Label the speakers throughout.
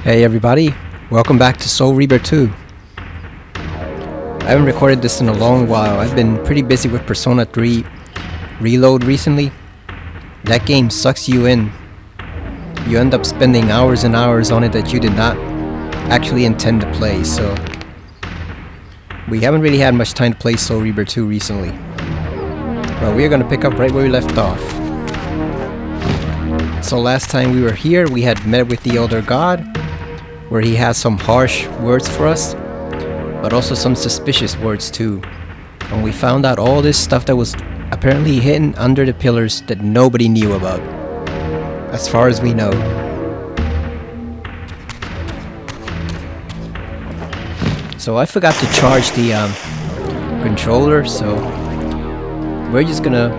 Speaker 1: Hey everybody, welcome back to Soul Reaver 2. I haven't recorded this in a long while. I've been pretty busy with Persona 3 Reload recently. That game sucks you in. You end up spending hours and hours on it that you did not actually intend to play, so we haven't really had much time to play Soul Reaver 2 recently. But we're gonna pick up right where we left off. So last time we were here, we had met with the Elder God, where he has some harsh words for us, but also some suspicious words too. And we found out all this stuff that was apparently hidden under the pillars that nobody knew about, as far as we know. So I forgot to charge the controller, so we're just gonna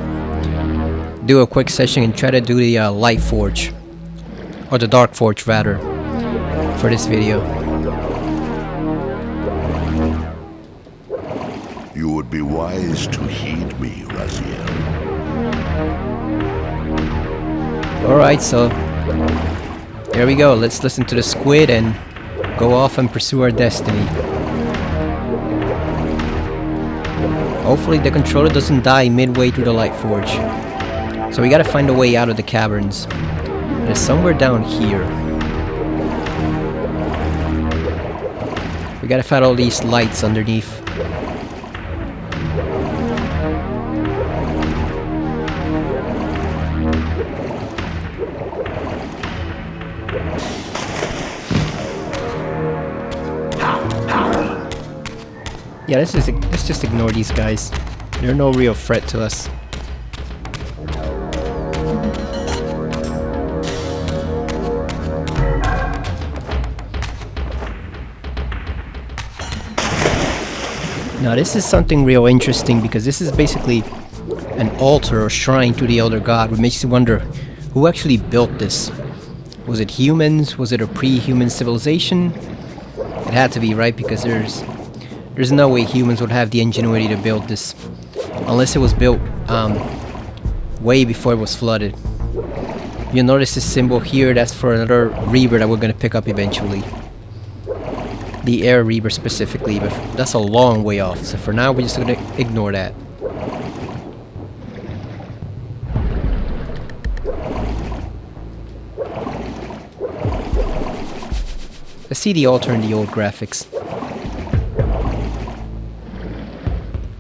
Speaker 1: do a quick session and try to do the light forge, or the dark forge rather, for this video.
Speaker 2: You would be wise to heed me, Raziel.
Speaker 1: Alright, so here we go. Let's listen to the squid and go off and pursue our destiny. Hopefully the controller doesn't die midway through the light forge. So we gotta find a way out of the caverns. It's somewhere down here. We gotta find all these lights underneath. Yeah, let's just ignore these guys. They're no real threat to us. Now this is something real interesting, because this is basically an altar or shrine to the Elder God, which makes you wonder who actually built this. Was it humans? Was it a pre-human civilization? It had to be, right? Because there's no way humans would have the ingenuity to build this, unless it was built way before it was flooded. You'll notice this symbol here, that's for another Reaver that we're going to pick up eventually. The Air Reaver specifically, but that's a long way off, so for now we're just going to ignore that. Let's see the altar in the old graphics.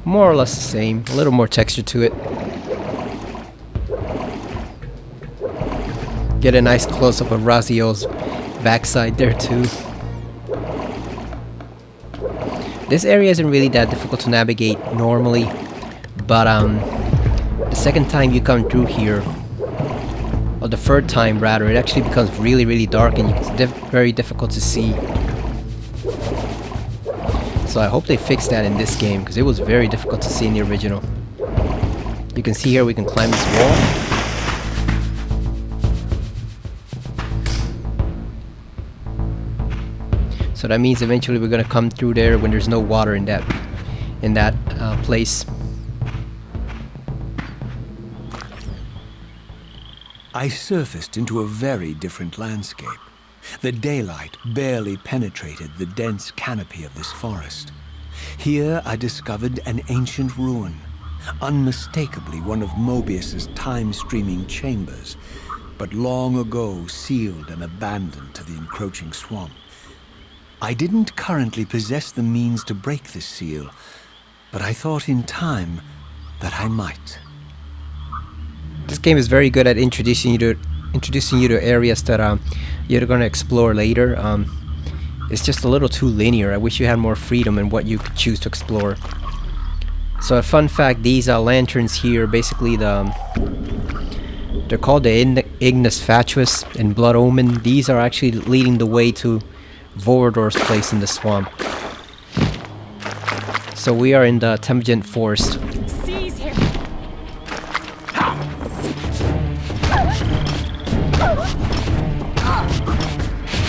Speaker 1: More or less the same, a little more texture to it. Get a nice close-up of Raziel's backside there too. This area isn't really that difficult to navigate normally, but the second time you come through here, or the third time rather, it actually becomes really dark and it's very difficult to see. So I hope they fixed that in this game, because it was very difficult to see in the original. You can see here we can climb this wall. So that means eventually we're gonna come through there when there's no water in that place.
Speaker 3: I surfaced into a very different landscape. The daylight barely penetrated the dense canopy of this forest. Here I discovered an ancient ruin, unmistakably one of Mobius's time-streaming chambers, but long ago sealed and abandoned to the encroaching swamp. I didn't currently possess the means to break this seal, but I thought in time that I might.
Speaker 1: This game is very good at introducing you to areas that you're gonna explore later. It's just a little too linear. I wish you had more freedom in what you could choose to explore. So a fun fact: these lanterns here, basically they're called the Ignis Fatuus in Blood Omen. These are actually leading the way to Vorador's place in the swamp. So we are in the Temujin Forest.
Speaker 4: Seize him.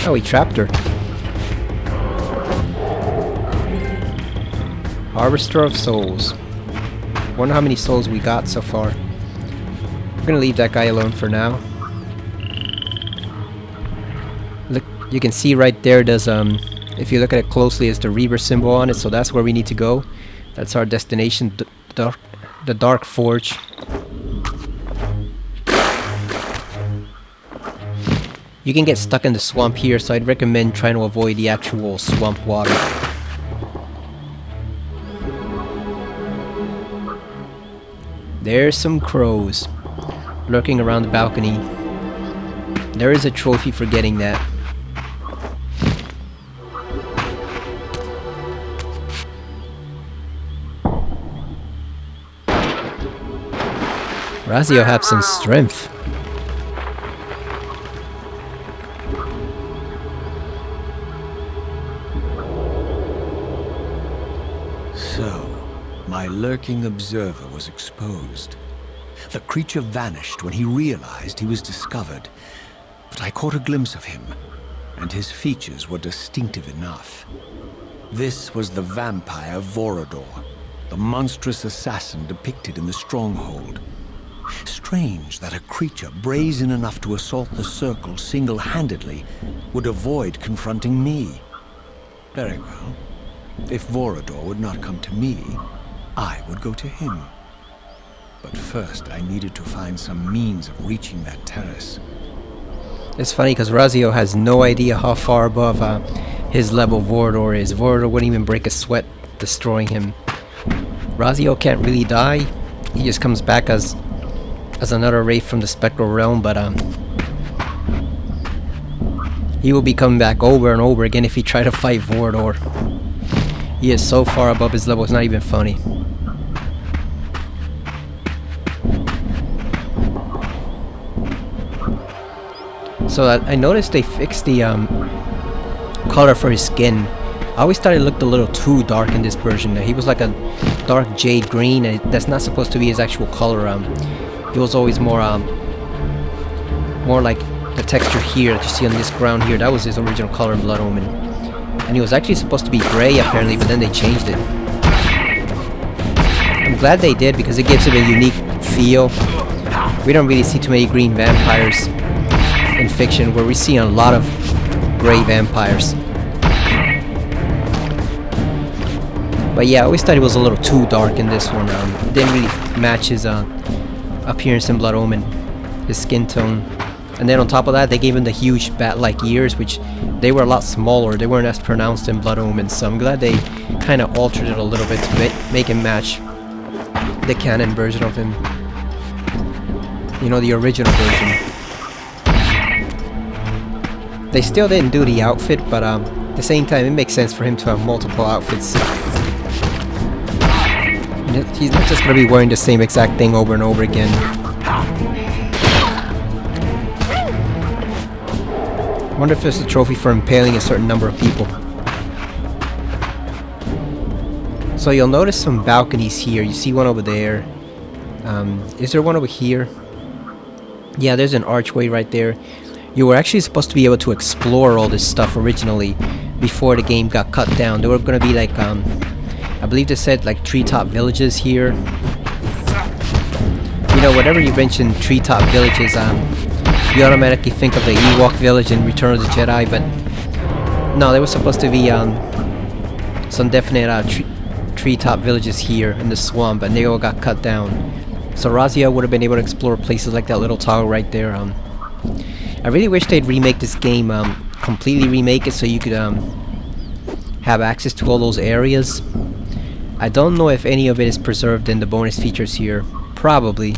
Speaker 1: Oh, we trapped her. Harvester of Souls. Wonder how many souls we got so far. We're gonna leave that guy alone for now. You can see right there, there's if you look at it closely, it's the Reaver symbol on it, so that's where we need to go. That's our destination, the Dark Forge. You can get stuck in the swamp here, so I'd recommend trying to avoid the actual swamp water. There's some crows lurking around the balcony. There is a trophy for getting that. Razio have some strength.
Speaker 3: So, my lurking observer was exposed. The creature vanished when he realized he was discovered, but I caught a glimpse of him, and his features were distinctive enough. This was the vampire Vorador, the monstrous assassin depicted in the stronghold. Strange that a creature brazen enough to assault the circle single-handedly would avoid confronting me. Very well. If Vorador would not come to me, I would go to him. But first, I needed to find some means of reaching that terrace.
Speaker 1: It's funny because Razio has no idea how far above his level Vorador is. Vorador wouldn't even break a sweat destroying him. Razio can't really die. He just comes back as another wraith from the spectral realm, but he will be coming back over and over again if he try to fight Vorador. He is so far above his level, it's not even funny. So I noticed they fixed the color for his skin. I always thought it looked a little too dark in this version. He was like a dark jade green, and that's not supposed to be his actual color. He was always more like the texture here that you see on this ground here. That was his original color in Blood Omen. And he was actually supposed to be gray apparently, but then they changed it. I'm glad they did because it gives it a unique feel. We don't really see too many green vampires in fiction, where we see a lot of gray vampires. But yeah, I always thought it was a little too dark in this one. It didn't really match his appearance in Blood Omen, his skin tone. And then on top of that, they gave him the huge bat-like ears, which they were a lot smaller. They weren't as pronounced in Blood Omen, so I'm glad they kind of altered it a little bit to make him match the canon version of him. You know, the original version. They still didn't do the outfit, but at the same time, it makes sense for him to have multiple outfits. He's not just going to be wearing the same exact thing over and over again. I wonder if there's a trophy for impaling a certain number of people. So you'll notice some balconies here. You see one over there. Is there one over here? Yeah, there's an archway right there. You were actually supposed to be able to explore all this stuff originally before the game got cut down. There were going to be like, I believe they said like treetop villages here. You know, whenever you mention treetop villages, you automatically think of the Ewok village in Return of the Jedi, but no, there was supposed to be some definite treetop villages here in the swamp, and they all got cut down. So Razio would have been able to explore places like that little tower right there. I really wish they'd remake this game, completely remake it so you could have access to all those areas. I don't know if any of it is preserved in the bonus features here. Probably.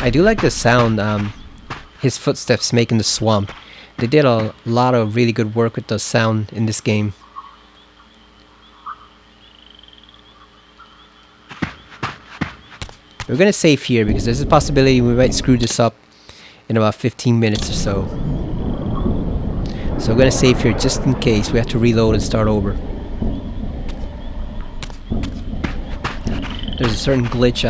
Speaker 1: I do like the sound his footsteps make in the swamp. They did a lot of really good work with the sound in this game. We're gonna save here because there's a possibility we might screw this up in about 15 minutes or so. So we're gonna save here just in case we have to reload and start over. There's a certain glitch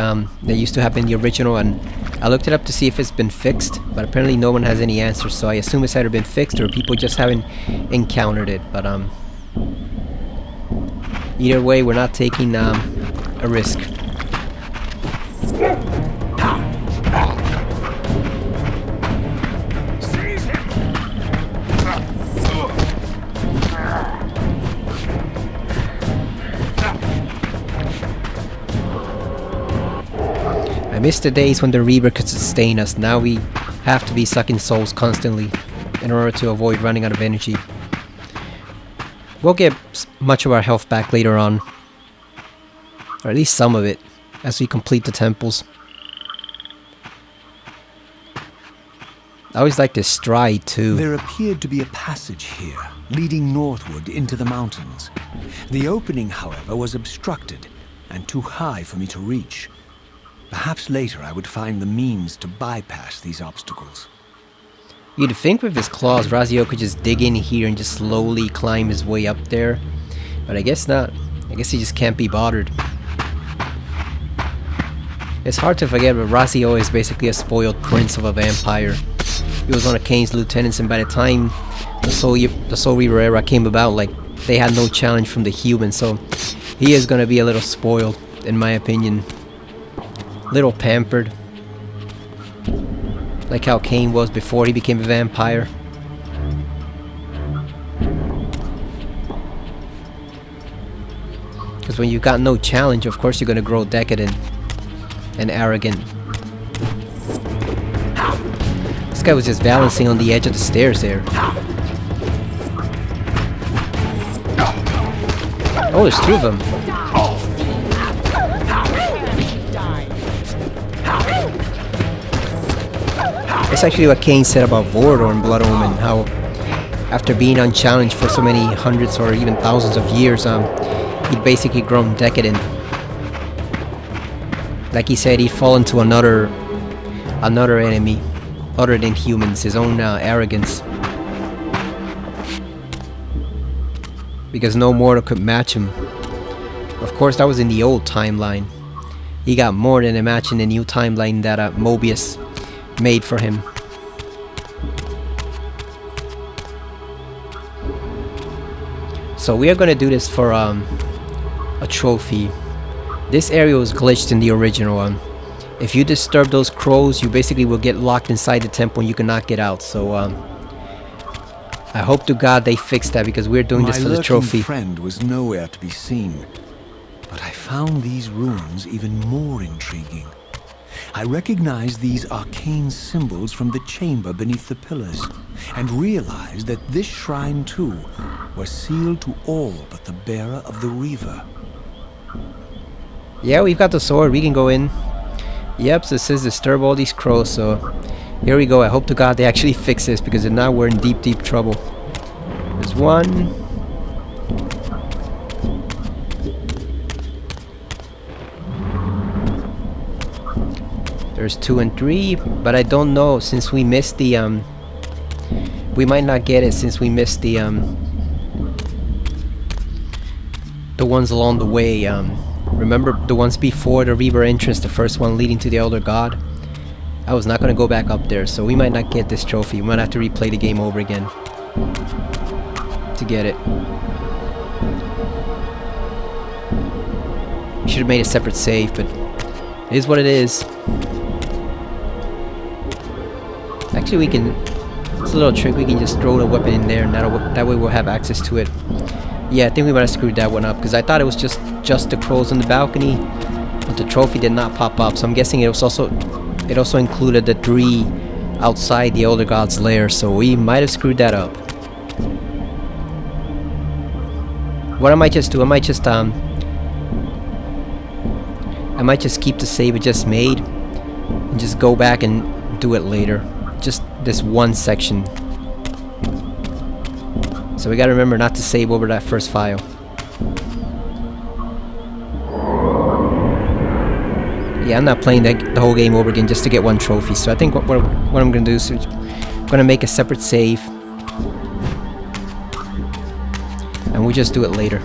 Speaker 1: that used to happen in the original, and I looked it up to see if it's been fixed, but apparently no one has any answers, so I assume it's either been fixed or people just haven't encountered it. But either way, we're not taking a risk. I miss the days when the Reaver could sustain us. Now we have to be sucking souls constantly in order to avoid running out of energy. We'll get much of our health back later on. Or at least some of it, as we complete the temples. I always like this stride too.
Speaker 3: There appeared to be a passage here, leading northward into the mountains. The opening, however, was obstructed and too high for me to reach. Perhaps later I would find the means to bypass these obstacles.
Speaker 1: You'd think with his claws, Razio could just dig in here and just slowly climb his way up there. But I guess not. I guess he just can't be bothered. It's hard to forget, but Razio is basically a spoiled prince of a vampire. He was one of Kane's lieutenants, and by the time the Soul Reaver era came about, like, they had no challenge from the humans, so he is gonna be a little spoiled, in my opinion. Little pampered. Like how Kane was before he became a vampire. Because when you got no challenge, of course you're gonna grow decadent and arrogant. This guy was just balancing on the edge of the stairs there. Oh, there's two of them. That's actually what Kane said about Vorador in Blood Omen, how after being unchallenged for so many hundreds or even thousands of years, he'd basically grown decadent. Like he said, he'd fallen to another enemy, other than humans, his own arrogance. Because no mortal could match him. Of course, that was in the old timeline. He got more than a match in the new timeline that Mobius made for him. So we are gonna do this for a trophy. This area was glitched in the original one. If you disturb those crows, you basically will get locked inside the temple and you cannot get out. So I hope to God they fix that, because we're doing this for the trophy.
Speaker 3: My friend was nowhere to be seen, but I found these ruins even more intriguing. I recognized these arcane symbols from the chamber beneath the pillars, and realized that this shrine too was sealed to all but the bearer of the Reaver.
Speaker 1: Yeah, we've got the sword, we can go in. Yep, so it says disturb all these crows, so here we go. I hope to God they actually fix this, because if not, we're in deep, deep trouble. There's one. There's 2 and 3, but I don't know, since we missed the we might not get it since we missed the ones along the way. Remember the ones before the Reaver entrance, the first one leading to the Elder God? I was not gonna go back up there, so we might not get this trophy. We might have to replay the game over again to get it. We should have made a separate save, but it is what it is. Actually, we can. It's a little trick. We can just throw the weapon in there, and that way we'll have access to it. Yeah, I think we might have screwed that one up, because I thought it was just the crows on the balcony, but the trophy did not pop up. So I'm guessing it also included the 3 outside the Elder God's lair. So we might have screwed that up. What I might just do, I might just keep the save it just made, and just go back and do it later. Just this one section. So we gotta remember not to save over that first file. Yeah, I'm not playing the whole game over again just to get one trophy. So I think what I'm gonna do is I'm gonna make a separate save, and we'll just do it later.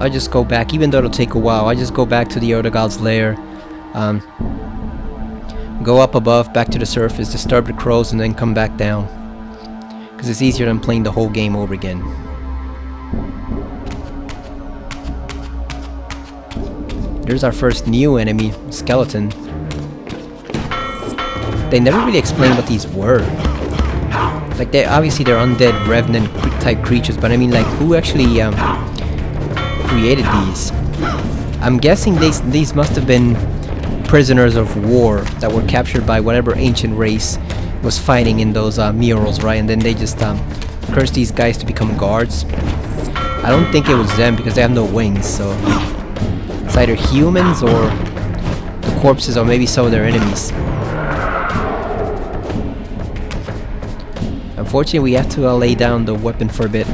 Speaker 1: I'll just go back, even though it'll take a while. I just go back to the Elder God's lair, go up above, back to the surface, disturb the crows, and then come back down. Because it's easier than playing the whole game over again. There's our first new enemy, skeleton. They never really explained what these were. Like, they're undead revenant type creatures, but I mean, like, who actually created these? I'm guessing these must have been prisoners of war that were captured by whatever ancient race was fighting in those murals, right? And then they just cursed these guys to become guards. I don't think it was them because they have no wings, so it's either humans or the corpses or maybe some of their enemies. Unfortunately, we have to lay down the weapon for a bit.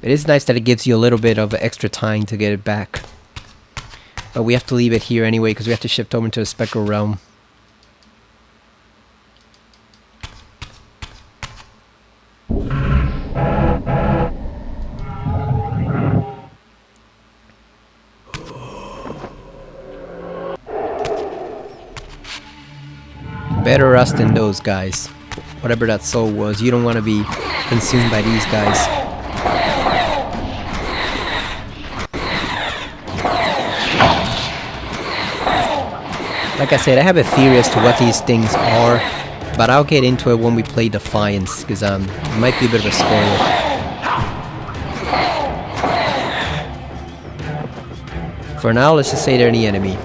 Speaker 1: It is nice that it gives you a little bit of extra time to get it back. But we have to leave it here anyway because we have to shift over into the spectral realm. Better us than those guys. Whatever that soul was, you don't want to be consumed by these guys. Like I said, I have a theory as to what these things are, but I'll get into it when we play Defiance, because it might be a bit of a spoiler. For now, let's just say they're the enemy.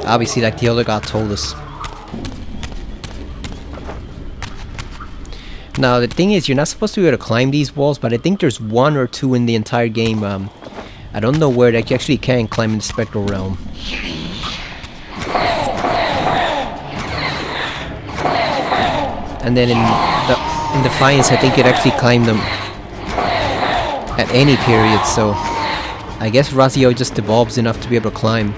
Speaker 1: Obviously, like the other god told us. Now, the thing is, you're not supposed to be able to climb these walls, but I think there's one or two in the entire game. I don't know where that you actually can climb in the spectral realm. And then in Defiance, I think you'd actually climb them at any period, so I guess Razio just evolves enough to be able to climb.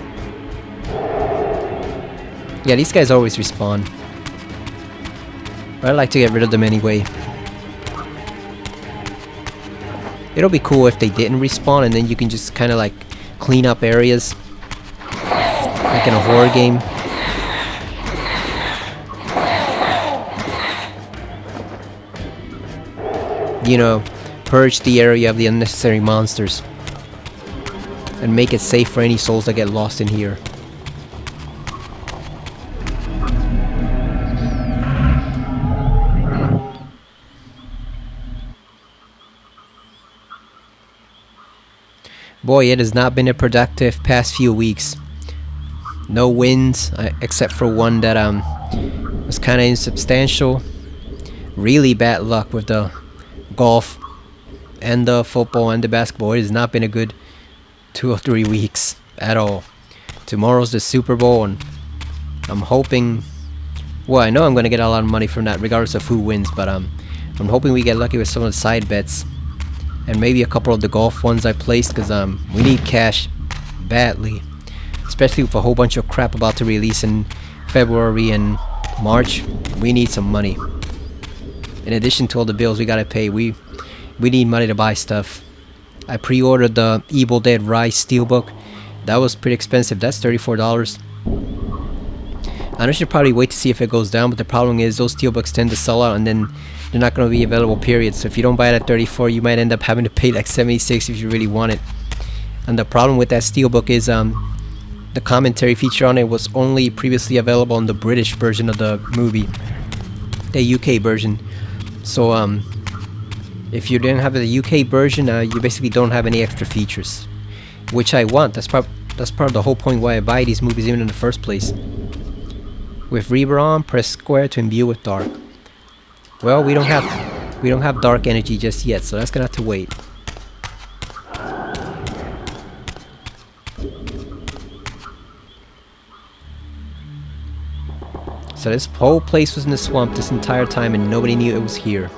Speaker 1: Yeah, these guys always respawn. But I like to get rid of them anyway. It'll be cool if they didn't respawn and then you can just kind of like clean up areas. Like in a horror game. You know, purge the area of the unnecessary monsters. And make it safe for any souls that get lost in here. Boy, it has not been a productive past few weeks. No wins, except for one that was kind of insubstantial. Really bad luck with the golf and the football and the basketball. It has not been a good 2 or 3 weeks at all. Tomorrow's the Super Bowl and I'm hoping... Well, I know I'm going to get a lot of money from that regardless of who wins, but I'm hoping we get lucky with some of the side bets. And maybe a couple of the golf ones I placed, because we need cash badly. Especially with a whole bunch of crap about to release in February and March. We need some money. In addition to all the bills we gotta pay, we need money to buy stuff. I pre-ordered the Evil Dead Rise Steelbook. That was pretty expensive. That's $34. I should probably wait to see if it goes down, but the problem is those steelbooks tend to sell out and then they're not going to be available, period. So if you don't buy it at 34, you might end up having to pay like 76 if you really want it. And the problem with that steelbook is the commentary feature on it was only previously available on the British version of the movie, the UK version. So if you didn't have the UK version, you basically don't have any extra features, which I want. That's part of the whole point why I buy these movies even in the first place. With Reaver on, press square to imbue with dark. Well, we don't have dark energy just yet, so that's gonna have to wait. So this whole place was in the swamp this entire time and nobody knew it was here.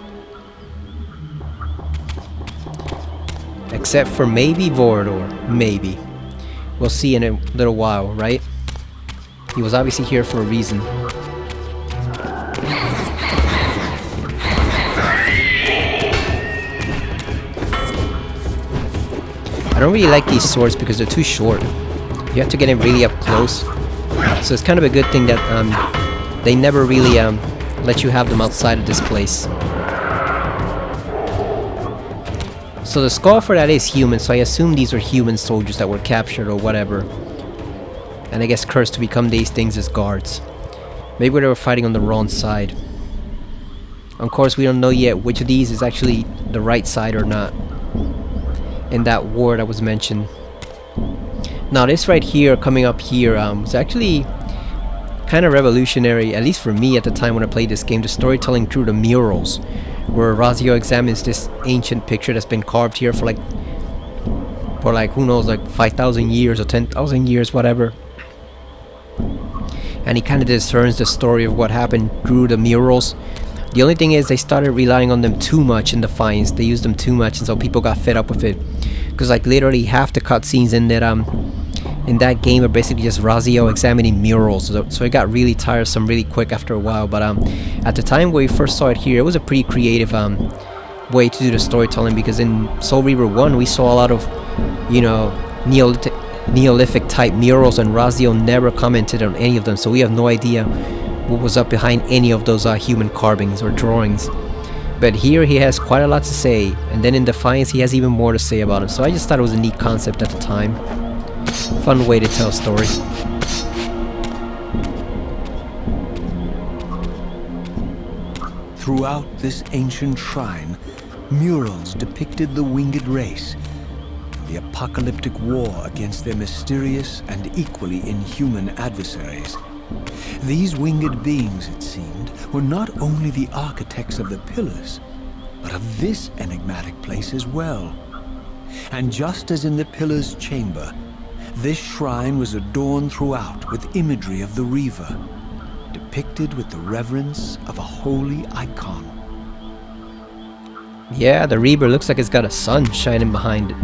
Speaker 1: Except for maybe Vorador. Maybe. We'll see in a little while, right? He was obviously here for a reason. I don't really like these swords because they're too short. You have to get in really up close. So it's kind of a good thing that they never really let you have them outside of this place. So the skull for that is human, so I assume these are human soldiers that were captured or whatever. And I guess cursed to become these things as guards. Maybe they were fighting on the wrong side. Of course, we don't know yet which of these is actually the right side or not. In that war that was mentioned. Now this right here, coming up here, was actually kind of revolutionary, at least for me at the time when I played this game. The storytelling through the murals, where Razio examines this ancient picture that's been carved here for like who knows, like 5,000 years or 10,000 years, whatever. And he kind of discerns the story of what happened through the murals. The only thing is they started relying on them too much in Defiance. They used them too much, and so people got fed up with it. Because like literally half the cutscenes in that game are basically just Razio examining murals. So it got really tiresome really quick after a while. But at the time when we first saw it here, it was a pretty creative way to do the storytelling, because in Soul Reaver 1 we saw a lot of, you know, Neolithic type murals, and Razio never commented on any of them, so we have no idea what was up behind any of those human carvings or drawings. But here he has quite a lot to say, and then in Defiance he has even more to say about him, so I just thought it was a neat concept at the time. Fun way to tell a story.
Speaker 3: Throughout this ancient shrine, murals depicted the winged race, the apocalyptic war against their mysterious and equally inhuman adversaries. These winged beings, it seemed, were not only the architects of the pillars, but of this enigmatic place as well. And just as in the pillar's chamber, this shrine was adorned throughout with imagery of the Reaver, depicted with the reverence of a holy icon.
Speaker 1: Yeah, the Reaver looks like it's got a sun shining behind it.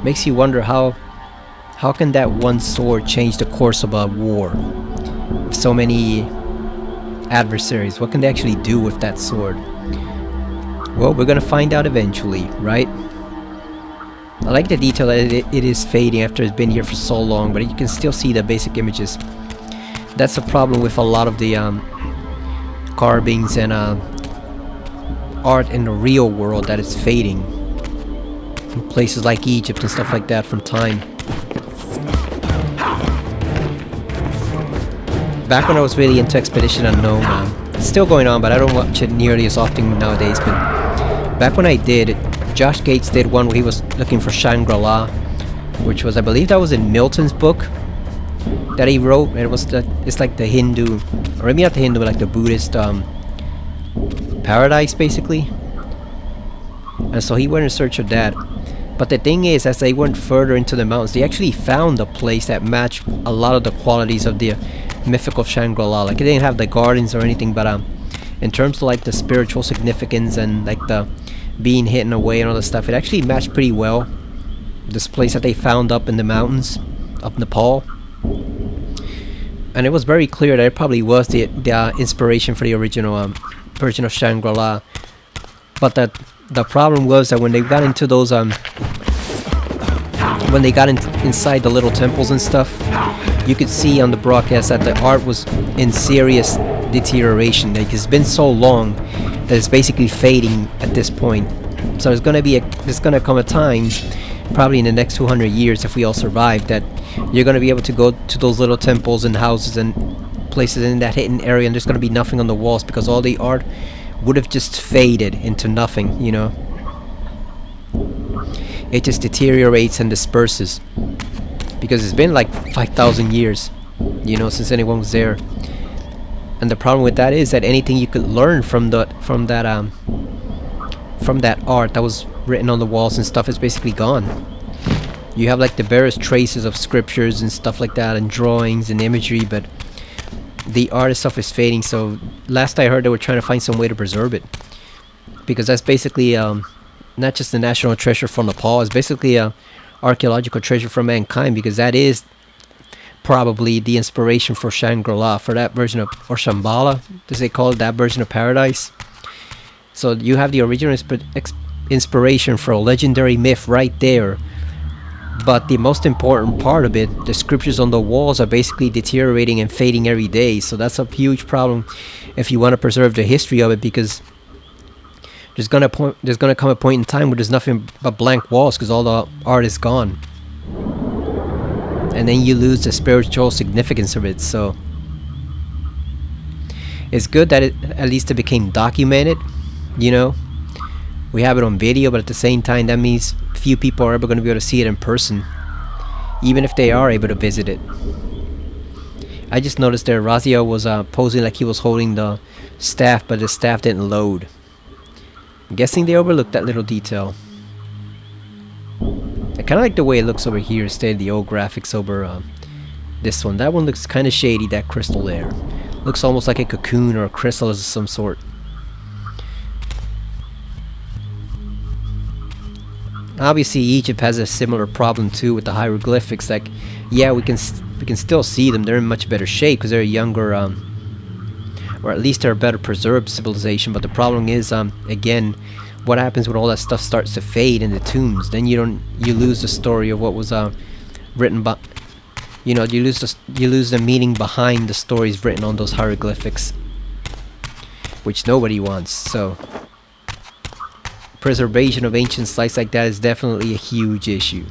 Speaker 1: Makes you wonder how can that one sword change the course of a war? With so many adversaries, what can they actually do with that sword? Well, we're gonna find out eventually, right? I like the detail that it is fading after it's been here for so long, but you can still see the basic images. That's a problem with a lot of the carvings and art in the real world, that it's fading. In places like Egypt and stuff like that from time. Back when I was really into Expedition Unknown, it's still going on, but I don't watch it nearly as often nowadays. But back when I did, Josh Gates did one where he was looking for Shangri-La, which was, I believe that was in Milton's book that he wrote. And it was it's like the Hindu, or maybe not the Hindu, but like the Buddhist paradise basically. And so he went in search of that. But the thing is, as they went further into the mountains, they actually found a place that matched a lot of the qualities of the mythical Shangri-La. Like, it didn't have the gardens or anything, but in terms of like the spiritual significance and like the being hidden away and all the stuff, it actually matched pretty well. This place that they found up in the mountains of Nepal. And it was very clear that it probably was the inspiration for the original version of Shangri-La. But the problem was that when they got into those when they got inside the little temples and stuff, you could see on the broadcast that the art was in serious deterioration. Like, it's been so long that it's basically fading at this point. So there's gonna come a time, probably in the next 200 years, if we all survive, that you're gonna be able to go to those little temples and houses and places in that hidden area, and there's gonna be nothing on the walls because all the art would have just faded into nothing, you know. It just deteriorates and disperses because it's been like 5,000 years, you know, since anyone was there. And the problem with that is that anything you could learn from that art that was written on the walls and stuff is basically gone. You have like the barest traces of scriptures and stuff like that, and drawings and imagery, but the art itself is fading. So last I heard, they were trying to find some way to preserve it, because that's basically not just a national treasure for Nepal, it's basically a archaeological treasure for mankind, because that is probably the inspiration for Shangri-La, for that version of, or Shambhala, as they call it, that version of paradise. So you have the original inspiration for a legendary myth right there. But the most important part of it, the scriptures on the walls are basically deteriorating and fading every day. So that's a huge problem if you want to preserve the history of it, because there's gonna come a point in time where there's nothing but blank walls because all the art is gone, and then you lose the spiritual significance of it. So it's good that at least it became documented. You know, we have it on video, but at the same time, that means few people are ever going to be able to see it in person, even if they are able to visit it. I just noticed there Razia was posing like he was holding the staff, but the staff didn't load. I'm guessing they overlooked that little detail. I kind of like the way it looks over here instead of the old graphics over this one. That one looks kind of shady, that crystal there. Looks almost like a cocoon or a crystal of some sort. Obviously Egypt has a similar problem too with the hieroglyphics. Like, yeah, we can still see them. They're in much better shape because they're a younger or at least they're a better preserved civilization. But the problem is again, what happens when all that stuff starts to fade in the tombs? Then you lose the story of what was written by, you know, you lose the meaning behind the stories written on those hieroglyphics, which nobody wants. So preservation of ancient sites like that is definitely a huge issue.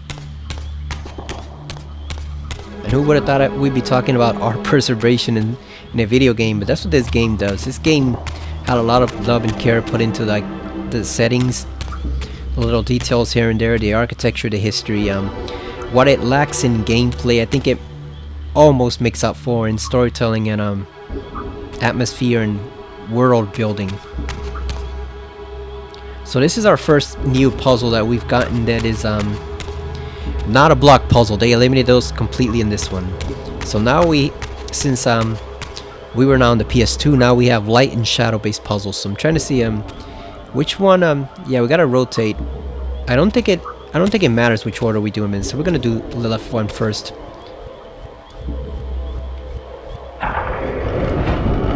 Speaker 1: And who would have thought we'd be talking about art preservation in a video game? But that's what this game does. This game had a lot of love and care put into like the settings, the little details here and there, the architecture, the history. What it lacks in gameplay, I think it almost makes up for in storytelling and atmosphere and world building. So this is our first new puzzle that we've gotten that is not a block puzzle. They eliminated those completely in this one. So now since we were now on the PS2, now we have light and shadow based puzzles. So I'm trying to see which one. Yeah, we gotta rotate. I don't think it matters which order we do them in. So we're gonna do the left one first.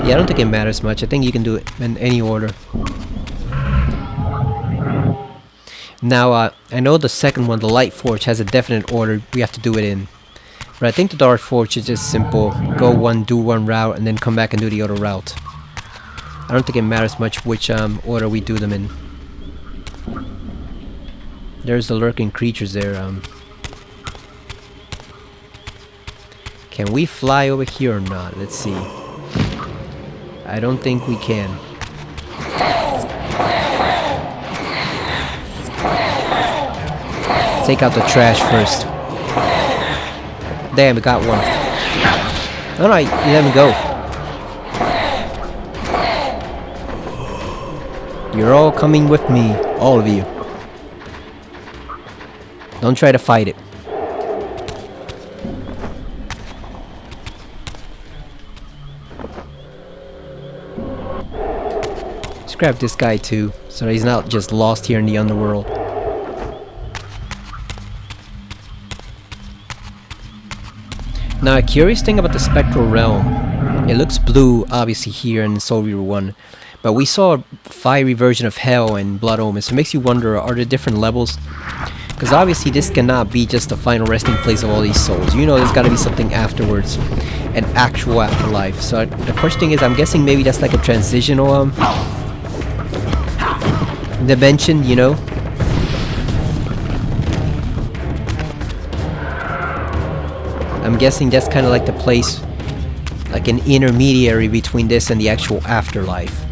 Speaker 1: Yeah, I don't think it matters much. I think you can do it in any order. Now, I know the second one, the Light Forge, has a definite order we have to do it in. But I think the Dark Forge is just simple. Go one, do one route, and then come back and do the other route. I don't think it matters much which order we do them in. There's the lurking creatures there. Can we fly over here or not? Let's see. I don't think we can. Take out the trash first. Damn, we got one. Alright, let me go. You're all coming with me. All of you. Don't try to fight it. Let's grab this guy too, so he's not just lost here in the underworld. Now, a curious thing about the Spectral Realm, it looks blue, obviously, here in Soul Reaver 1, but we saw a fiery version of Hell in Blood Omen, so it makes you wonder, are there different levels? Because obviously this cannot be just the final resting place of all these souls. You know there's got to be something afterwards, an actual afterlife. So the question is, I'm guessing maybe that's like a transitional dimension, you know? I'm guessing that's kind of like the place, like an intermediary between this and the actual afterlife.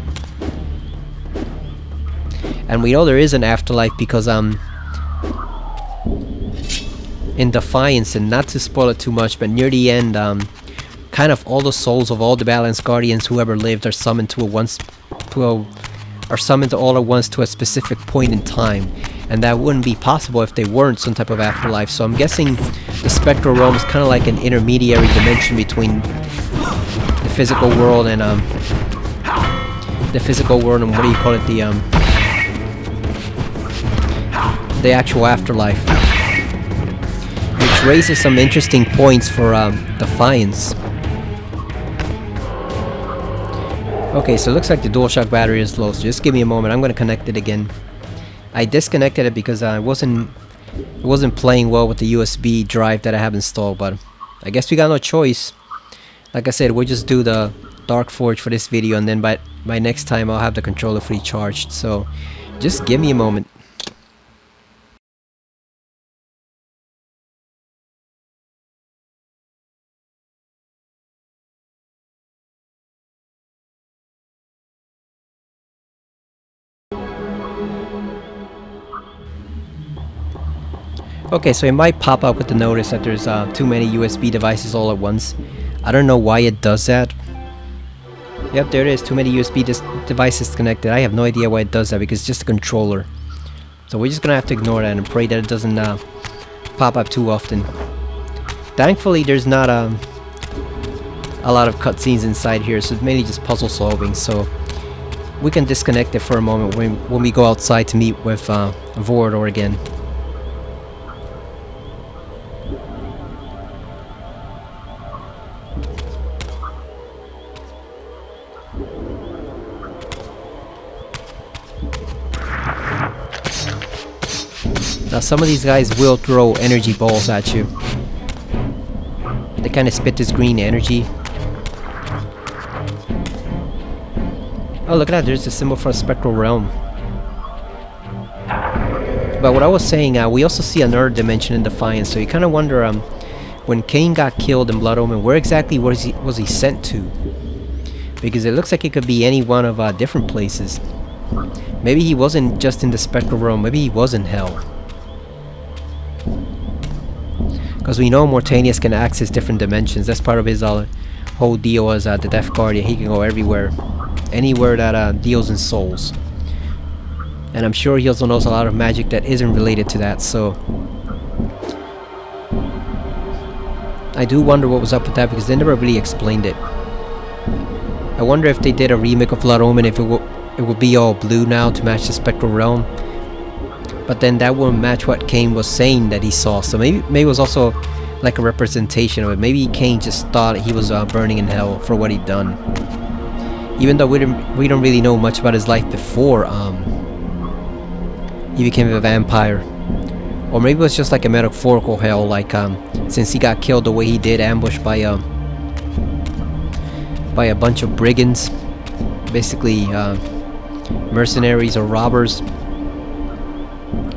Speaker 1: And we know there is an afterlife because in Defiance, and not to spoil it too much, but near the end, kind of all the souls of all the Balance Guardians who ever lived are summoned are summoned all at once to a specific point in time. And that wouldn't be possible if they weren't some type of afterlife. So I'm guessing the Spectral Realm is kind of like an intermediary dimension between the physical world and what do you call it, the actual afterlife, which raises some interesting points for Defiance. Okay, so it looks like the DualShock battery is low. So just give me a moment. I'm going to connect it again. I disconnected it because it wasn't playing well with the USB drive that I have installed, but I guess we got no choice. Like I said, we'll just do the Dark Forge for this video, and then by next time I'll have the controller fully charged. So Just give me a moment. Okay, so it might pop up with the notice that there's too many USB devices all at once. I don't know why it does that. Yep, there it is. Too many USB devices connected. I have no idea why it does that because it's just a controller. So we're just gonna have to ignore that and pray that it doesn't pop up too often. Thankfully, there's not a lot of cutscenes inside here, so it's mainly just puzzle solving. So we can disconnect it for a moment when we go outside to meet with Vorador again. Now some of these guys will throw energy balls at you. They kind of spit this green energy. Oh, look at that, there's a symbol for a spectral realm. But what I was saying, we also see another dimension in Defiance, so you kind of wonder, when Cain got killed in Blood Omen, where exactly was he sent to? Because it looks like it could be any one of different places. Maybe he wasn't just in the spectral realm, maybe he was in hell. Because we know Mortanius can access different dimensions. That's part of his whole deal as the Death Guardian. He can go everywhere. Anywhere that deals in souls. And I'm sure he also knows a lot of magic that isn't related to that, so... I do wonder what was up with that because they never really explained it. I wonder if they did a remake of Blood Omen, if it would be all blue now to match the Spectral Realm. But then that wouldn't match what Cain was saying that he saw, so maybe it was also like a representation of it. Maybe Cain just thought he was burning in hell for what he'd done. Even though we don't really know much about his life before he became a vampire. Or maybe it was just like a metaphorical hell, like since he got killed the way he did, ambushed by a bunch of brigands, basically mercenaries or robbers.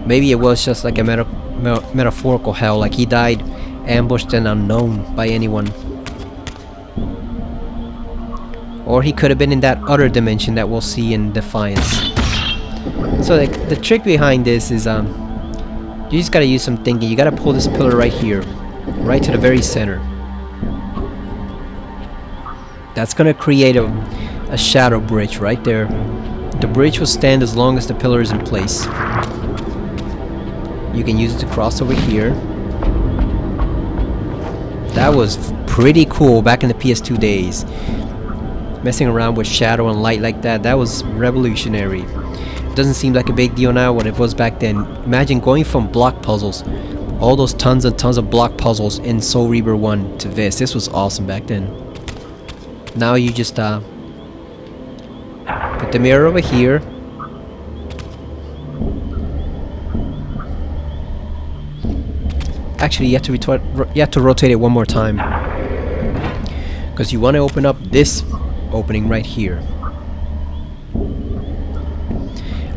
Speaker 1: Maybe it was just like a metaphorical hell, like he died ambushed and unknown by anyone. Or he could have been in that other dimension that we'll see in Defiance. So the trick behind this is you just gotta use some thinking. You gotta pull this pillar right here, right to the very center. That's gonna create a shadow bridge right there. The bridge will stand as long as the pillar is in place. You can use it to cross over here. That was pretty cool back in the PS2 days. Messing around with shadow and light like that, that was revolutionary. It doesn't seem like a big deal now when it was back then. Imagine going from block puzzles, all those tons and tons of block puzzles in Soul Reaver 1 to this. This was awesome back then. Now you just put the mirror over here. Actually, you have to rotate it one more time, because you want to open up this opening right here.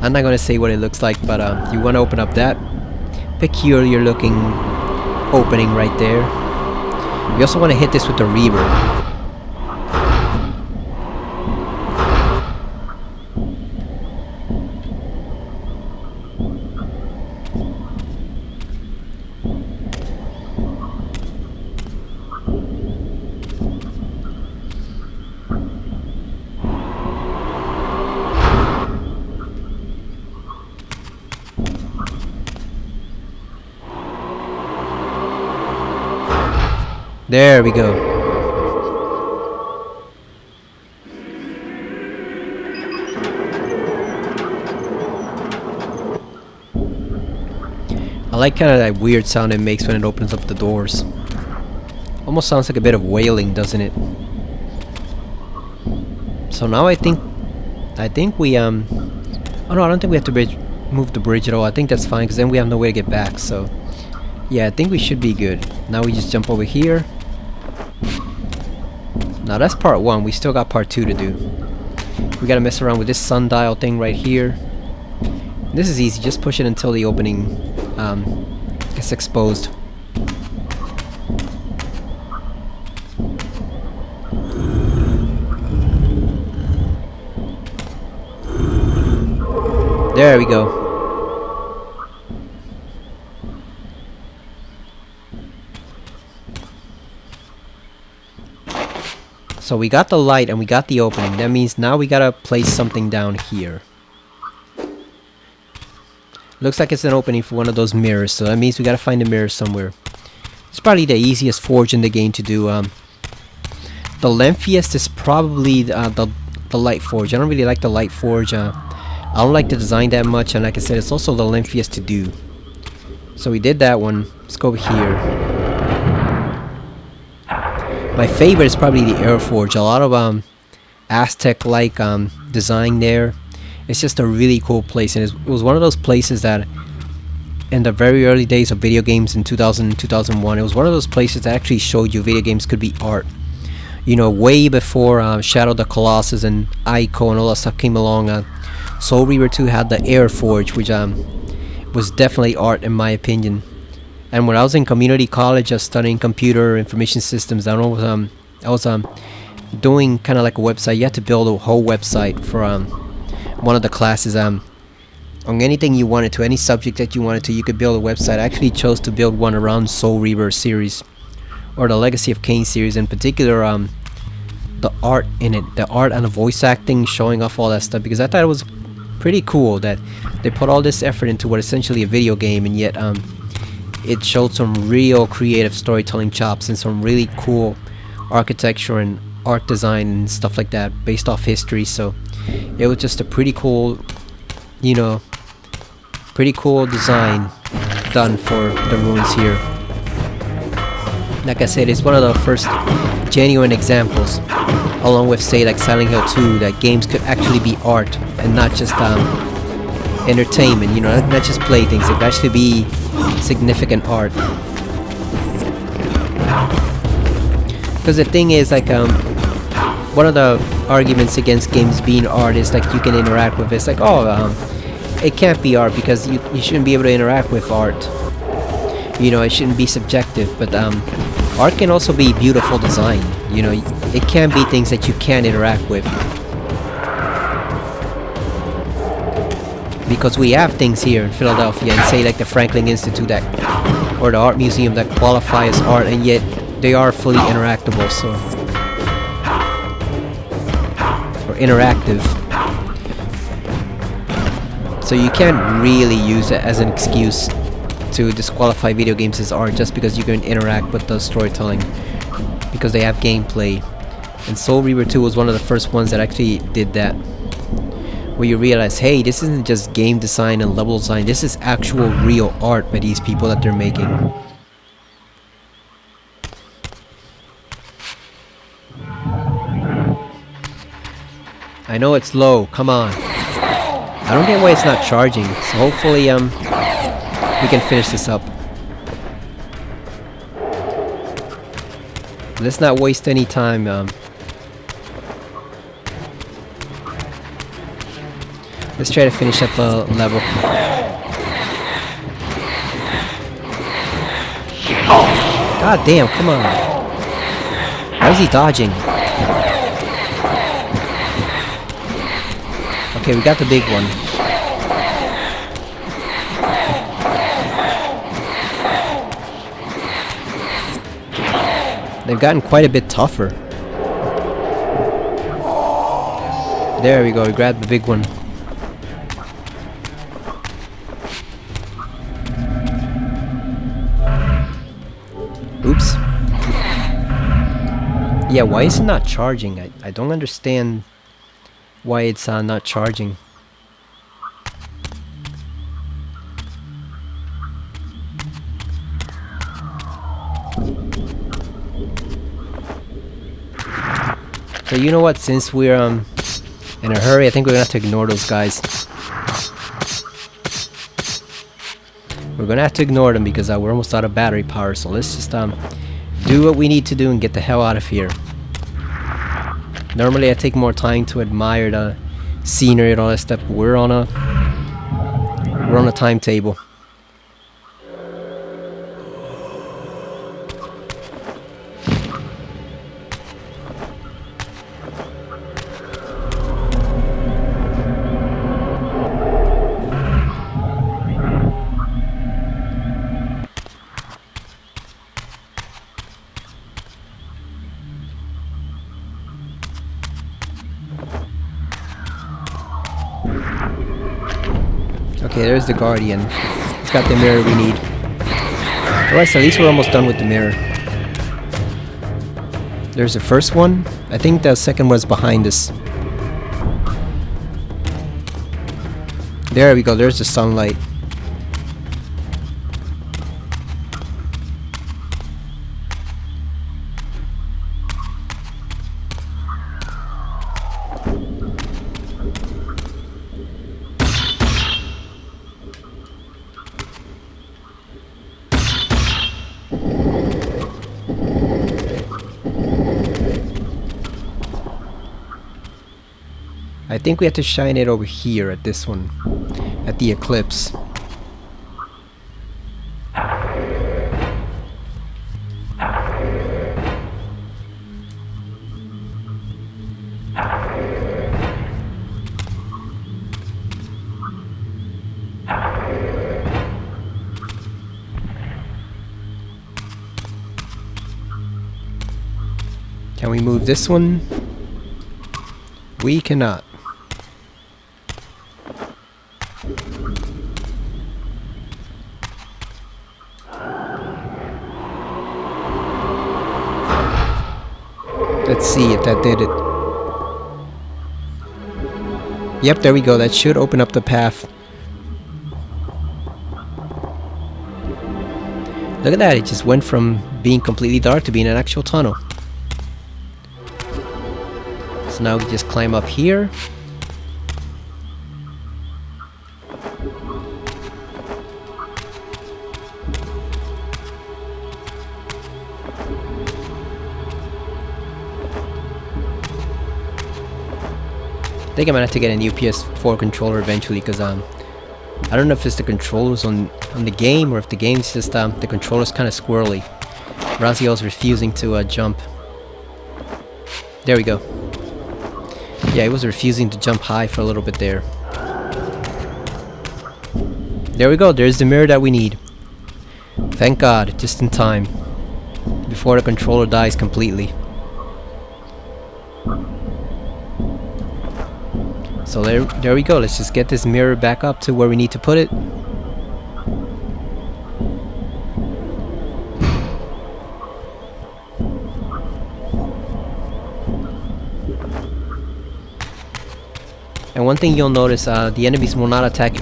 Speaker 1: I'm not gonna say what it looks like, but you want to open up that peculiar looking opening right there. You also want to hit this with the Reaver. There we go. I like kind of that weird sound it makes when it opens up the doors. Almost sounds like a bit of wailing, doesn't it? So now I think we oh no, I don't think we have to move the bridge at all. I think that's fine because then we have no way to get back. So yeah, I think we should be good. Now we just jump over here. Now that's part 1, we still got part 2 to do. We gotta mess around with this sundial thing right here. This is easy, just push it until the opening gets exposed. There we go. So we got the light and we got the opening. That means now we gotta place something down here. Looks like it's an opening for one of those mirrors, so that means we gotta find a mirror somewhere. It's probably the easiest forge in the game to do. The lengthiest is probably the light forge. I don't really like the light forge. I don't like the design that much, and like I said, it's also the lengthiest to do. So we did that one. Let's go over here. My favorite is probably the air forge. A lot of Aztec-like design there. It's just a really cool place, and it was one of those places that in the very early days of video games in 2000 2001, it was one of those places that actually showed you video games could be art. You know, way before Shadow of the Colossus and Ico and all that stuff came along. Soul Reaver 2 had the air forge, which was definitely art in my opinion. And when I was in community college studying computer information systems, I was doing kind of like a website. You had to build a whole website for one of the classes. On anything you wanted to, any subject that you wanted to, you could build a website. I actually chose to build one around Soul Reaver series, or the Legacy of Kain series in particular. The art in it, the art and the voice acting, showing off all that stuff, because I thought it was pretty cool that they put all this effort into what essentially a video game, and yet it showed some real creative storytelling chops and some really cool architecture and art design and stuff like that based off history. So it was just a pretty cool, you know, pretty cool design done for the ruins here. Like I said, it's one of the first genuine examples, along with say like Silent Hill 2, that games could actually be art and not just entertainment, you know, not just playthings. It could actually be significant art. Because the thing is, like, one of the arguments against games being art is like you can interact with it. It's like, oh, it can't be art because you shouldn't be able to interact with art. You know, it shouldn't be subjective. But art can also be beautiful design. You know, it can be things that you can't interact with. Because we have things here in Philadelphia, and say like the Franklin Institute that, or the art museum, that qualify as art, and yet they are fully interactable, so, or interactive. So you can't really use it as an excuse to disqualify video games as art just because you can interact with the storytelling, because they have gameplay. And Soul Reaver 2 was one of the first ones that actually did that, where you realize, hey, this isn't just game design and level design, this is actual real art by these people that they're making. I know it's low, come on. I don't get why it's not charging, so hopefully we can finish this up. Let's not waste any time. Let's try to finish up the level. God damn, come on. Why is he dodging? Okay, we got the big one. They've gotten quite a bit tougher. There we go, we grabbed the big one. Oops. Yeah, why is it not charging? I don't understand why it's not charging. So you know what, since we're in a hurry, I think we're gonna have to ignore those guys. We're gonna have to ignore them because we're almost out of battery power, so let's just do what we need to do and get the hell out of here. Normally I take more time to admire the scenery and all that stuff, but we're on a We're on a timetable. Okay, there's the Guardian. He's got the mirror we need. Alright, so at least we're almost done with the mirror. There's the first one. I think the second one's behind us. There we go, there's the sunlight. I think we have to shine it over here at this one. At the eclipse. Can we move this one? We cannot. Let's see if that did it. Yep, there we go. That should open up the path. Look at that. It just went from being completely dark to being an actual tunnel. So now we just climb up here. I think I'm gonna have to get a new PS4 controller eventually, because I don't know if it's the controllers on the game, or if the game's just the controller's kind of squirrely. Raziel's refusing to jump. There we go. Yeah, he was refusing to jump high for a little bit there. There we go, there's the mirror that we need. Thank God, just in time. Before the controller dies completely. So there we go, let's just get this mirror back up to where we need to put it. And one thing you'll notice, the enemies will not attack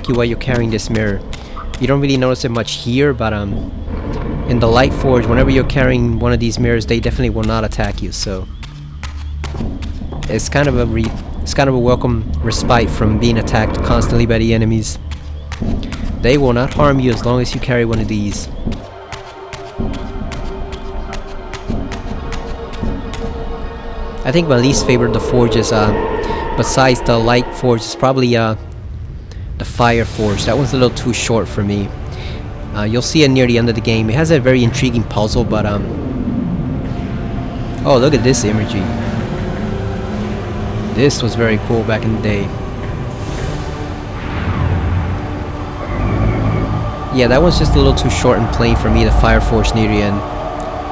Speaker 1: you while you're carrying this mirror. You don't really notice it much here, but in the Light Forge, whenever you're carrying one of these mirrors, they definitely will not attack you. So it's kind of a welcome respite from being attacked constantly by the enemies. They will not harm you as long as you carry one of these. I think my least favorite of the forges, besides the Light Forge, is probably the Fire Forge. That one's a little too short for me. You'll see it near the end of the game. It has a very intriguing puzzle, but oh, look at this imagery. This was very cool back in the day. Yeah, that one's just a little too short and plain for me, the Fire Forge near the end.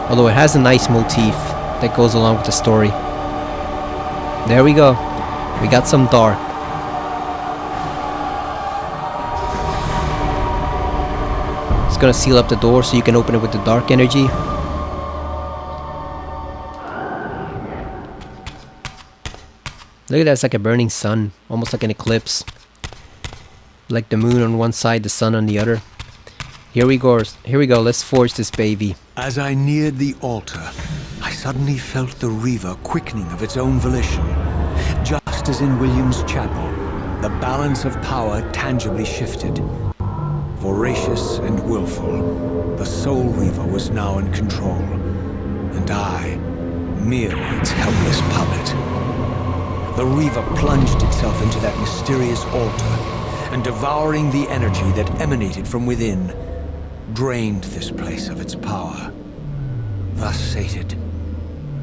Speaker 1: Although it has a nice motif that goes along with the story. There we go. We got some dark. It's gonna seal up the door so you can open it with the dark energy. Look at that, it's like a burning sun, almost like an eclipse. Like the moon on one side, the sun on the other. Here we go, let's forge this baby.
Speaker 3: As I neared the altar, I suddenly felt the Reaver quickening of its own volition. Just as in William's chapel, the balance of power tangibly shifted. Voracious and willful, the Soul Reaver was now in control, and I, merely its helpless puppet. The Reaver plunged itself into that mysterious altar, and devouring the energy that emanated from within, drained this place of its power. Thus sated,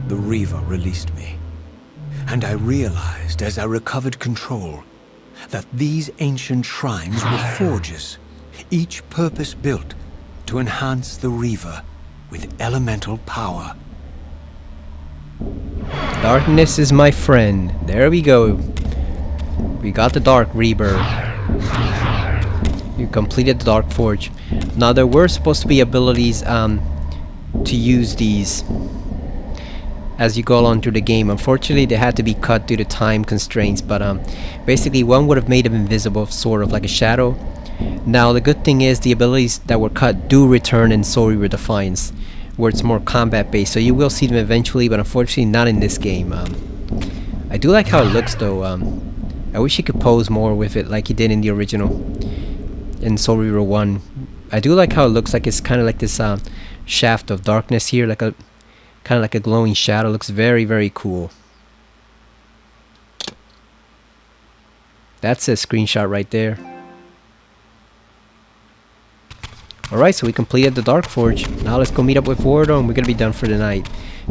Speaker 3: the Reaver released me, and I realized as I recovered control that these ancient shrines were forges, each purpose-built to enhance the Reaver with elemental power.
Speaker 1: Darkness is my friend. There we go. We got the Dark Reaver. You completed the Dark Forge. Now there were supposed to be abilities to use these as you go along through the game. Unfortunately, they had to be cut due to time constraints, but basically one would have made them invisible, sort of like a shadow. Now the good thing is the abilities that were cut do return in Soul Reaver Defiance, where it's more combat based, so you will see them eventually, but unfortunately not in this game. I do like how it looks though. I wish he could pose more with it like he did in the original, in Soul Reaver 1. I do like how it looks, like it's kind of like this shaft of darkness here, like a kind of like a glowing shadow. Looks very, very cool. That's a screenshot right there. Alright, so we completed the Dark Forge. Now let's go meet up with Vordo and we're gonna be done for the night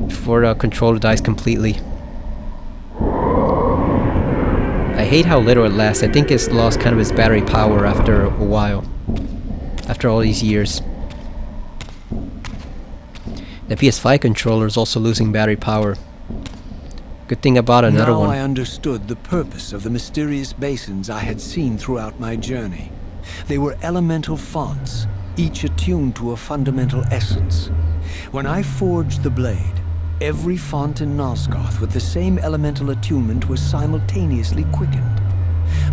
Speaker 1: before the controller dies completely. I hate how little it lasts. I think it's lost kind of its battery power after a while. After all these years. The PS5 controller is also losing battery power. Good thing about another
Speaker 3: now
Speaker 1: one.
Speaker 3: I understood the purpose of the mysterious basins I had seen throughout my journey. They were elemental fonts, each attuned to a fundamental essence. When I forged the blade, every font in Nosgoth with the same elemental attunement was simultaneously quickened.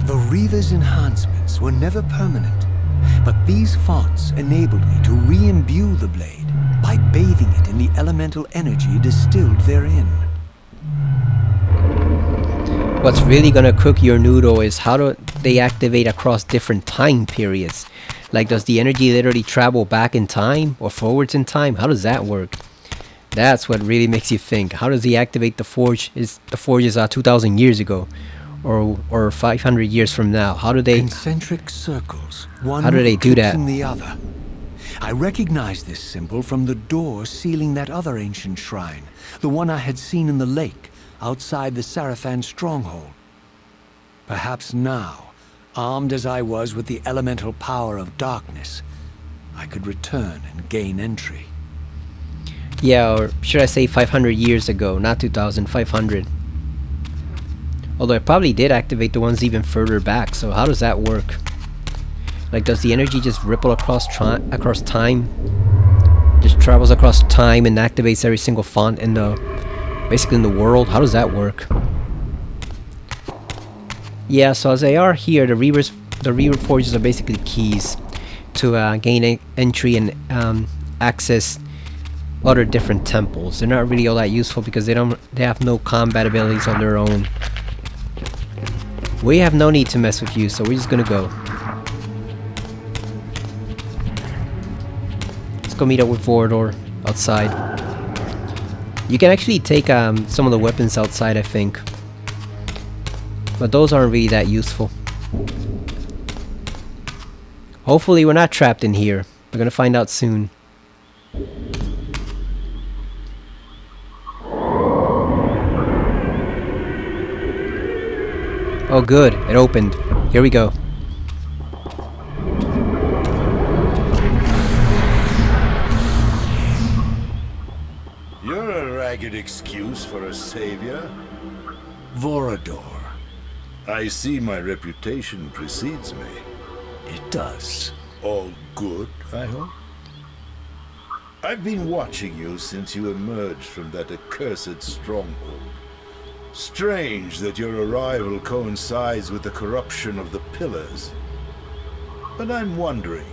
Speaker 3: The Reaver's enhancements were never permanent, but these fonts enabled me to re-imbue the blade by bathing it in the elemental energy distilled therein.
Speaker 1: What's really gonna cook your noodle is how do they activate across different time periods. Like, does the energy literally travel back in time or forwards in time? How does that work? That's what really makes you think. How does he activate the forge? The forge is 2,000 years ago, or 500 years from now. How do they?
Speaker 3: Concentric circles, one
Speaker 1: How do they do that?
Speaker 3: eclipsing the other. I recognized this symbol from the door sealing that other ancient shrine, the one I had seen in the lake outside the Sarafan stronghold. Perhaps now, armed as I was with the elemental power of darkness, I could return and gain entry.
Speaker 1: Yeah, or should I say 500 years ago, not 2,000, 500. Although I probably did activate the ones even further back, so how does that work? Like, does the energy just ripple across time? Just travels across time and activates every single font in the, basically in the world? How does that work? Yeah, so as they are here, the Reaver forges are basically keys to gain entry and access other different temples. They're not really all that useful because they have no combat abilities on their own. We have no need to mess with you, so we're just gonna go. Let's go meet up with Vorador outside. You can actually take some of the weapons outside, I think. But those aren't really that useful. Hopefully we're not trapped in here. We're gonna find out soon. Oh good, it opened. Here we go.
Speaker 2: You're a ragged excuse for a savior.
Speaker 3: Vorador.
Speaker 2: I see my reputation precedes me.
Speaker 3: It does.
Speaker 2: All good, I hope? I've been watching you since you emerged from that accursed stronghold. Strange that your arrival coincides with the corruption of the Pillars. But I'm wondering,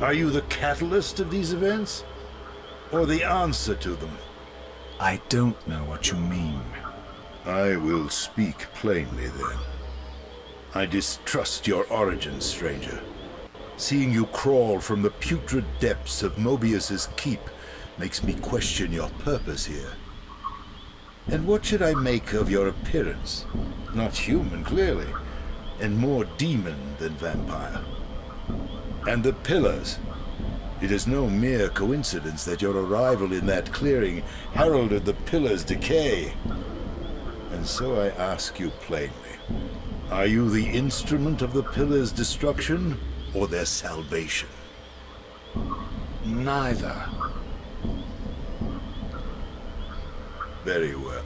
Speaker 2: are you the catalyst of these events? Or the answer to them?
Speaker 3: I don't know what you mean.
Speaker 2: I will speak plainly then. I distrust your origin, stranger. Seeing you crawl from the putrid depths of Mobius's keep makes me question your purpose here. And what should I make of your appearance? Not human, clearly. and more demon than vampire. And the pillars. It is no mere coincidence that your arrival in that clearing heralded the pillars' decay. And so I ask you plainly, are you the instrument of the pillars' destruction or their salvation?
Speaker 3: Neither.
Speaker 2: Very well.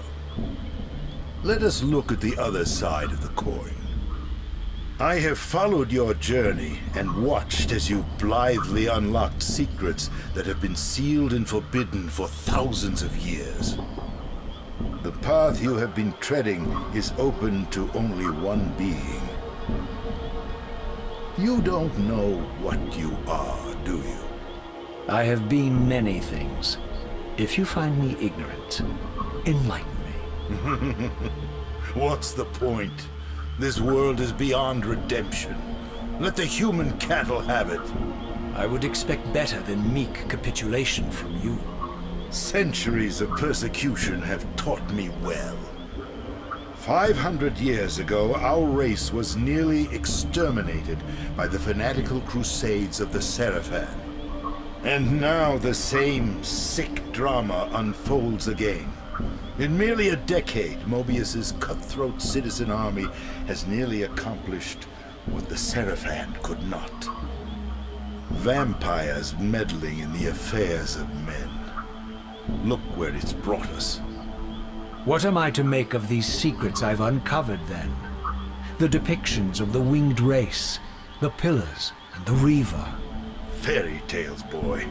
Speaker 2: Let us look at the other side of the coin. I have followed your journey and watched as you blithely unlocked secrets that have been sealed and forbidden for thousands of years. The path you have been treading is open to only one being. You don't know what you are, do you?
Speaker 3: I have been many things. If you find me ignorant, enlighten me.
Speaker 2: What's the point? This world is beyond redemption. Let the human cattle have it.
Speaker 3: I would expect better than meek capitulation from you.
Speaker 2: Centuries of persecution have taught me well. 500 years ago, our race was nearly exterminated by the fanatical crusades of the Seraphan. And now the same sick drama unfolds again. In merely a decade, Mobius's cutthroat citizen army has nearly accomplished what the Seraphan could not. Vampires meddling in the affairs of men. Look where it's brought us.
Speaker 3: What am I to make of these secrets I've uncovered, then? The depictions of the winged race, the pillars, and the Reaver.
Speaker 2: Fairy tales, boy.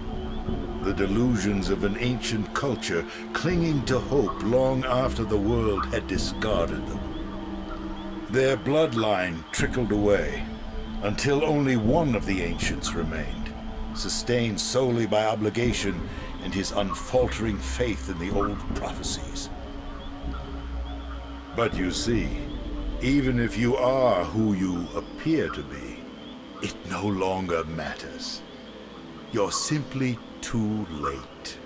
Speaker 2: The delusions of an ancient culture clinging to hope long after the world had discarded them. Their bloodline trickled away, until only one of the ancients remained, sustained solely by obligation and his unfaltering faith in the old prophecies. But you see, even if you are who you appear to be, it no longer matters. You're simply too late.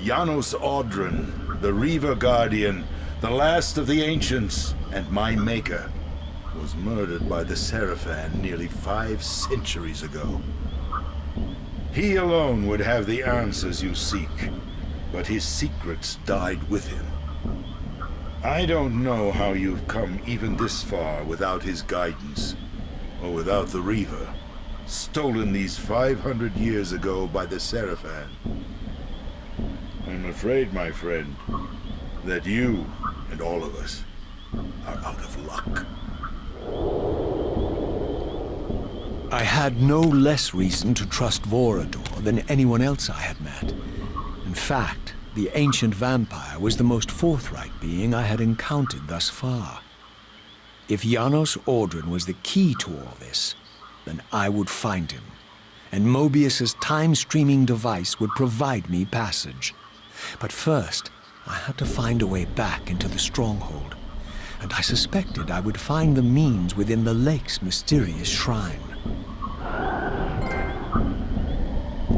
Speaker 2: Janos Audron, the Reaver Guardian, the last of the ancients, and my maker, was murdered by the Seraphan nearly 5 centuries ago. He alone would have the answers you seek, but his secrets died with him. I don't know how you've come even this far without his guidance, or without the Reaver, stolen these 500 years ago by the Seraphan. I'm afraid, my friend, that you and all of us are out of luck.
Speaker 3: I had no less reason to trust Vorador than anyone else I had met. In fact, the ancient vampire was the most forthright being I had encountered thus far. If Janos Audron was the key to all this, then I would find him, and Mobius's time-streaming device would provide me passage. But first, I had to find a way back into the stronghold, and I suspected I would find the means within the lake's mysterious shrine.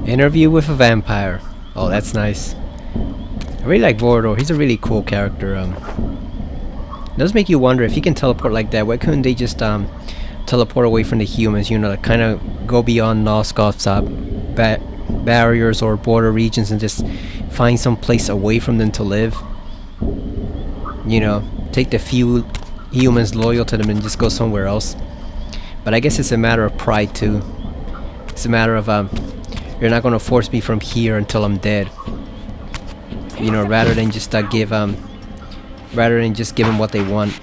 Speaker 1: Interview with a vampire. Oh, that's nice. I really like Vorador. He's a really cool character. It does make you wonder if he can teleport like that. Why couldn't they just teleport away from the humans? You know, like kind of go beyond Nosgoth's barriers or border regions and just find some place away from them to live. You know, take the few humans loyal to them and just go somewhere else. But I guess it's a matter of pride too. It's a matter of you're not gonna force me from here until I'm dead. You know, rather than just give them what they want.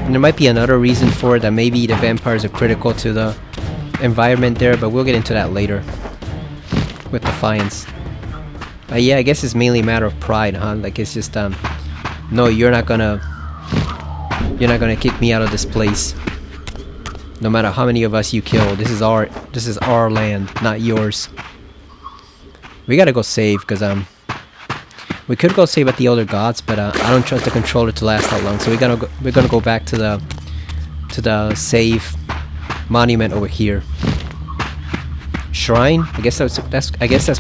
Speaker 1: And there might be another reason for it, that maybe the vampires are critical to the environment there, but we'll get into that later with Defiance. But yeah, I guess it's mainly a matter of pride, huh? Like it's just no, you're not gonna kick me out of this place. No matter how many of us you kill, this is our land, not yours. We gotta go save, cause we could go save at the Elder Gods, but I don't trust the controller to last that long. So we're gonna go back to the save monument over here. Shrine? I guess that's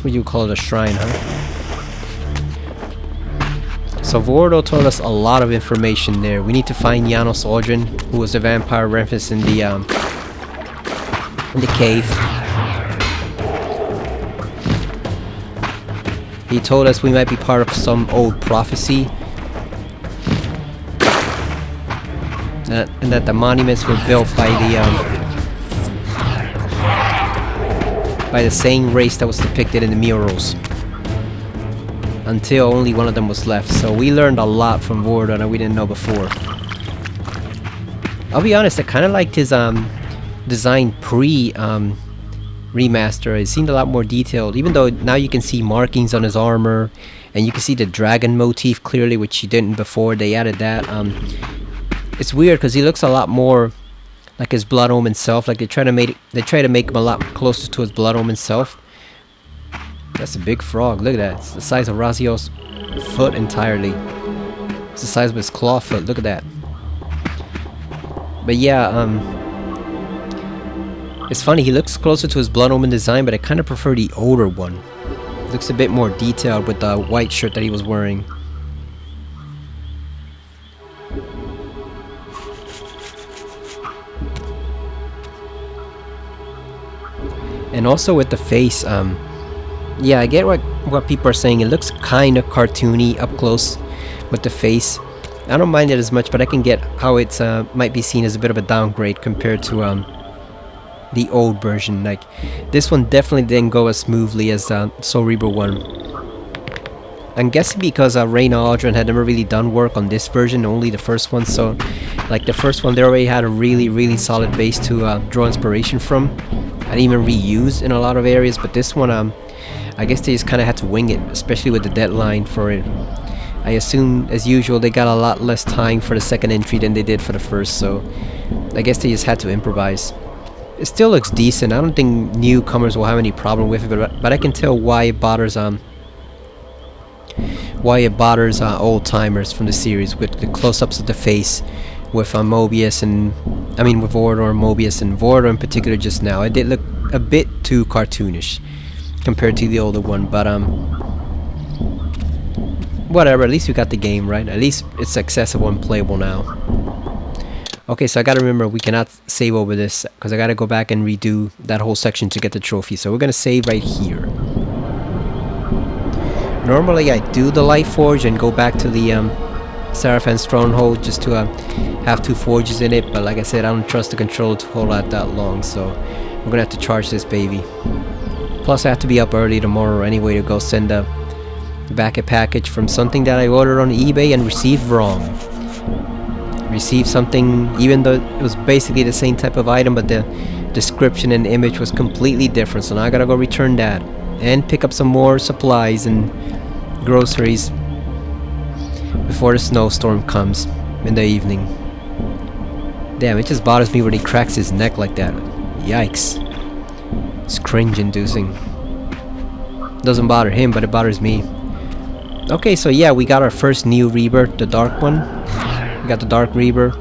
Speaker 1: what you call it, a shrine, huh? So Vordo told us a lot of information there. We need to find Janos Aldrin, who was the vampire reference in the cave. He told us we might be part of some old prophecy, and that the monuments were built by the same race that was depicted in the murals, until only one of them was left. So we learned a lot from Vordo that we didn't know before. I'll be honest, I kind of liked his design remaster. It seemed a lot more detailed, even though now you can see markings on his armor, and you can see the dragon motif clearly, which you didn't before. They added that. It's weird because he looks a lot more like his Blood Omen self. Like they try to make him a lot closer to his Blood Omen self. That's a big frog. Look at that. It's the size of Razio's foot entirely. It's the size of his claw foot. Look at that. But yeah, it's funny. He looks closer to his Blood Omen design, but I kind of prefer the older one. It looks a bit more detailed with the white shirt that he was wearing. And also with the face, yeah, I get what people are saying. It looks kind of cartoony up close with the face. I don't mind it as much, but I can get how it's might be seen as a bit of a downgrade compared to the old version. Like this one definitely didn't go as smoothly as Soul Reaver 1. I'm guessing because Reina Aldrin had never really done work on this version, only the first one. So like the first one, they already had a really solid base to draw inspiration from and even reuse in a lot of areas. But this one, I guess they just kind of had to wing it, especially with the deadline for it. I assume, as usual, they got a lot less time for the second entry than they did for the first, so I guess they just had to improvise. It still looks decent. I don't think newcomers will have any problem with it, but I can tell why it bothers old timers from the series with the close-ups of the face with Mobius and with Vordo and Mobius, and Vordo in particular just now. It did look a bit too cartoonish compared to the older one, but whatever, at least we got the game, right? At least it's accessible and playable now. Okay, so I gotta remember we cannot save over this because I gotta go back and redo that whole section to get the trophy. So we're gonna save right here. Normally I do the Light Forge and go back to the Seraphan Stronghold just to have 2 forges in it, but like I said, I don't trust the controller to hold out that long, so we're gonna have to charge this baby. Plus I have to be up early tomorrow anyway to go send back a package from something that I ordered on eBay and received wrong. Received something even though it was basically the same type of item, but the description and image was completely different, so now I gotta go return that and pick up some more supplies and groceries before the snowstorm comes in the evening. Damn, it just bothers me when he cracks his neck like that. Yikes. It's cringe inducing. Doesn't bother him, but it bothers me. Okay, so yeah, we got our first new Reaver, the dark one. We got the Dark Reaver.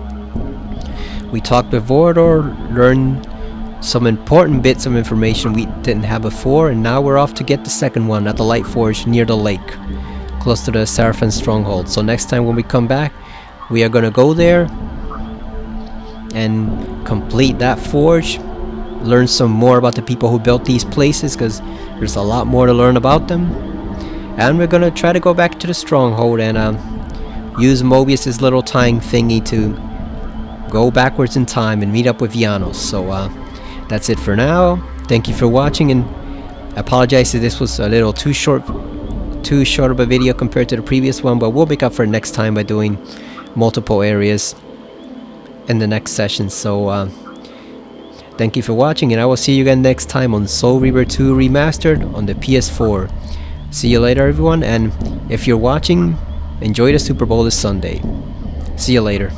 Speaker 1: We talked with Vordo, learned some important bits of information we didn't have before, and now we're off to get the second one at the Light Forge near the lake, close to the Seraphan Stronghold. So next time when we come back, we are gonna go there and complete that forge, learn some more about the people who built these places, because there's a lot more to learn about them. And we're gonna try to go back to the Stronghold and use Mobius's little time thingy to go backwards in time and meet up with Janos. So that's it for now. Thank you for watching, and I apologize if this was a little too short of a video compared to the previous one, but we'll make up for it next time by doing multiple areas in the next session. So thank you for watching, and I will see you again next time on Soul Reaver 2 Remastered on the PS4. See you later, everyone, and if you're watching, enjoy the Super Bowl this Sunday. See you later.